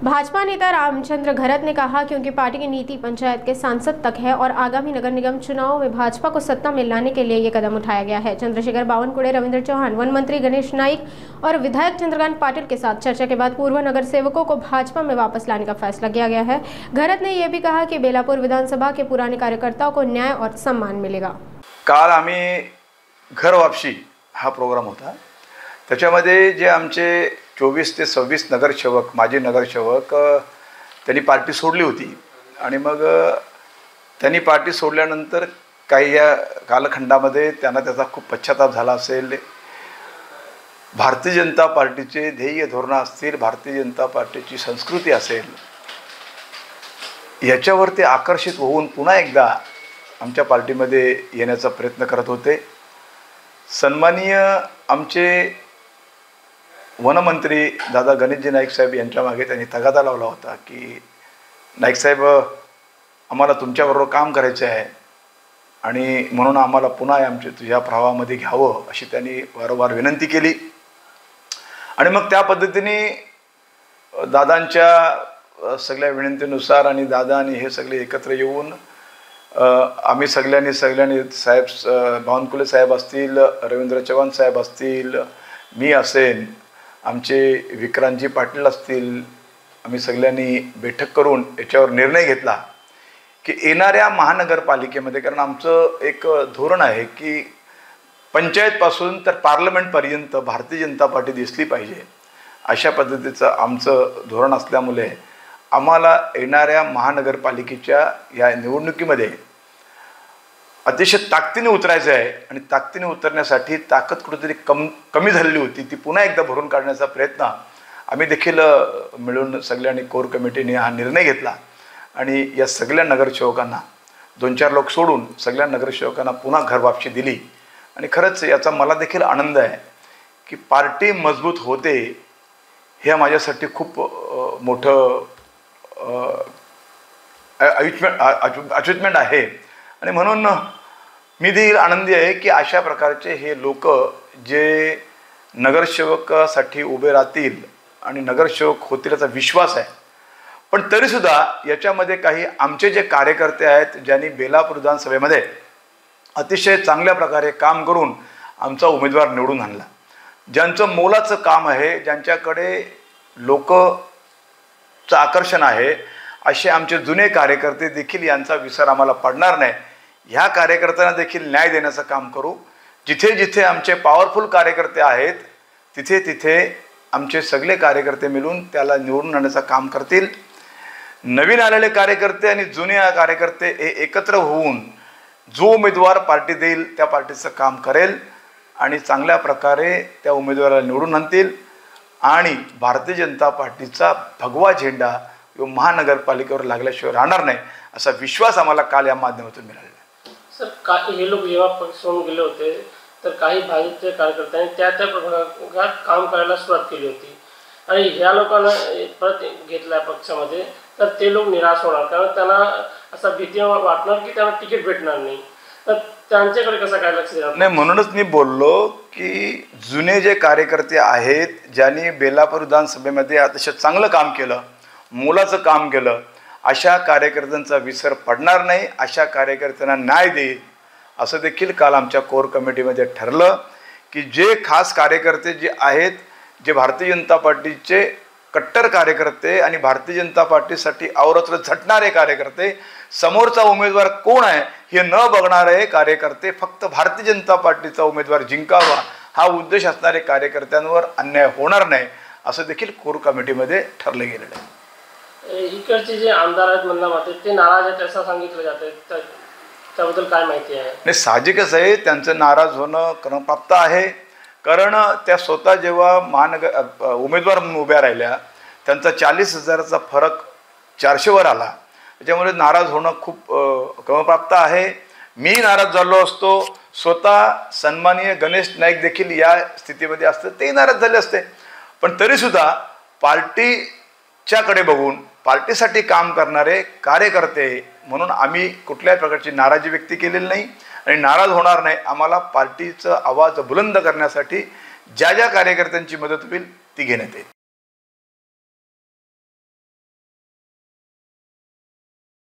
भाजपा नेता रामचंद्र घरत ने कहा कि उनकी पार्टी की नीति पंचायत के सांसद तक है और आगामी नगर निगम चुनाव में भाजपा को सत्ता में लाने के लिए ये कदम उठाया गया है। चंद्रशेखर बावनकुळे, रविंद्र चौहान, वन मंत्री गणेश नाइक और विधायक चंद्रकांत पाटिल के साथ चर्चा के बाद पूर्व नगर सेवकों को भाजपा में वापस लाने का फैसला किया गया है। घरत ने यह भी कहा कि बेलापुर विधानसभा के पुराने कार्यकर्ताओं को न्याय और सम्मान मिलेगा। काल आम्ही घर वापसी हा प्रोग्राम होता, त्याच्यामध्ये जे आमचे 24 ते 26 नगरसेवक, माजी नगरसेवक त्यांनी पार्टी सोडली होती आणि मग त्यांनी पार्टी सोडल्यानंतर काही या कालखंडामध्ये त्यांना त्याचा खूप पश्चाताप झाला असेल। भारतीय जनता पार्टीचे ध्येय धोरणं असतील, भारतीय जनता पार्टीची संस्कृती असेल, याच्यावर ते आकर्षित होऊन पुन्हा एकदा आमच्या पार्टीमध्ये येण्याचा प्रयत्न करत होते। सन्माननीय आमचे वनमंत्री दादा गणेशजी नाईक साहेब यांच्या मागे त्यांनी तगादा लावला होता की नाईक साहेब, आम्हाला तुमच्याबरोबर काम करायचं आहे आणि म्हणून आम्हाला पुन्हा आमच्या तुझ्या प्रवाहामध्ये घ्यावं अशी त्यांनी वारंवार विनंती केली। आणि मग त्या पद्धतीने दादांच्या सगळ्या विनंतीनुसार आणि दादा आणि हे सगळे एकत्र येऊन आम्ही सगळ्यांनी साहेब, बावनकुळे साहेब असतील, रवींद्र चव्हाण साहेब असतील, मी असेन, आमचे विक्रांतजी पाटील असतील, आम्ही सगळ्यांनी बैठक करून याच्यावर निर्णय घेतला की येणाऱ्या महानगरपालिकेमध्ये, कारण आमचं एक धोरण आहे की पंचायतपासून तर पार्लमेंटपर्यंत भारतीय जनता पार्टी दिसली पाहिजे, अशा पद्धतीचं आमचं धोरण असल्यामुळे आम्हाला येणाऱ्या महानगरपालिकेच्या या निवडणुकीमध्ये अतिशय ताकदीने उतरायचं आहे आणि ताकदीने उतरण्यासाठी ताकद कुठेतरी कमी झालेली होती, ती पुन्हा एकदा भरून काढण्याचा प्रयत्न आम्ही देखील मिळून सगळ्यांनी कोर कमिटीने हा निर्णय घेतला आणि या सगळ्या नगरसेवकांना 2-4 लोक सोडून सगळ्या नगरसेवकांना पुन्हा घर वापसी दिली। आणि खरंच याचा मला देखील आनंद आहे की पार्टी मजबूत होते, हे माझ्यासाठी खूप मोठं अचीवमेंट आहे। आणि म्हणून मी देखील आनंदी आहे की अशा प्रकारचे हे लोक जे नगरसेवकासाठी उभे राहतील आणि नगरसेवक होतील याचा विश्वास आहे। पण तरीसुद्धा याच्यामध्ये काही आमचे जे कार्यकर्ते आहेत, ज्यांनी बेलापूर विधानसभेमध्ये अतिशय चांगल्या प्रकारे काम करून आमचा उमेदवार निवडून आणला, ज्यांचं मोलाचं काम आहे, ज्यांच्याकडे लोकचं आकर्षण आहे, असे आमचे जुने कार्यकर्ते देखील यांचा विसर आम्हाला पडणार नाही। ह्या कार्यकर्त्यांना देखील न्याय देण्याचं काम करू। जिथे जिथे आमचे पॉवरफुल कार्यकर्ते आहेत, तिथे तिथे आमचे सगळे कार्यकर्ते मिळून त्याला निवडून आणण्याचं काम करतील। नवीन आलेले कार्यकर्ते आणि जुने कार्यकर्ते हे एकत्र होऊन जो उमेदवार पार्टी देईल त्या पार्टीचं काम करेल आणि चांगल्या प्रकारे त्या उमेदवाराला निवडून आणतील आणि भारतीय जनता पार्टीचा भगवा झेंडा महानगरपालिकेवर लागल्याशिवाय राहणार नाही, असा विश्वास आम्हाला काल या माध्यमातून मिळाला। सर, हे लोक जेव्हा पक्ष सोडून गेले होते तर काही भाजपच्या कार्यकर्त्यांनी त्या प्रभागात काम करायला सुरुवात केली होती आणि ह्या लोकांना परत घेतल्या पक्षामध्ये, तर ते लोक निराश होणार, कारण त्यांना असा भीती वाटणार की त्यांना तिकीट भेटणार नाही, तर त्यांच्याकडे कसं काय लक्ष देणार नाही। म्हणूनच मी बोललो की जुने जे कार्यकर्ते आहेत, ज्यांनी बेलापूर विधानसभेमध्ये अतिशय चांगलं काम केलं, मोलाचं काम केलं, अशा कार्यकर्त्यांचा विसर पडणार नाही, अशा कार्यकर्त्यांना न्याय देईल असं देखील काल आमच्या कोर कमिटीमध्ये ठरलं की जे खास कार्यकर्ते जे आहेत, जे भारतीय जनता पार्टीचे कट्टर कार्यकर्ते आणि भारतीय जनता पार्टीसाठी अवरत्र झटणारे कार्यकर्ते, समोरचा उमेदवार कोण आहे हे न बघणारे कार्यकर्ते, फक्त भारतीय जनता पार्टीचा उमेदवार जिंकावा हा उद्देश असणारे कार्यकर्त्यांवर अन्याय होणार नाही, असं देखील कोर कमिटीमध्ये ठरलं गेलेलं आहे। इकडचे जे आमदार आहेत मंदामाते, ते नाराज आहेत असं सांगितलं जातं, तर त्याबद्दल काय माहिती आहे? नाही, साहजिकच आहे त्यांचं नाराज होणं क्रमप्राप्त आहे, कारण त्या स्वतः जेव्हा उमेदवार म्हणून उभ्या राहिल्या त्यांचा 40,000चा फरक 400 वर आला, त्याच्यामुळे नाराज होणं खूप क्रमप्राप्त आहे। मी नाराज झालो असतो, स्वतः सन्माननीय गणेश नाईक देखील या स्थितीमध्ये असते, ते नाराज झाले असते, पण तरीसुद्धा पार्टीच्याकडे बघून पार्टीसाठी काम करणारे कार्यकर्ते म्हणून आम्ही कुठल्याही प्रकारची नाराजी व्यक्त केलेली नाही आणि नाराज होणार नाही। आम्हाला पार्टीचा आवाज बुलंद करण्यासाठी ज्या ज्या कार्यकर्त्यांची मदत होईल ती घेण्यात येईल।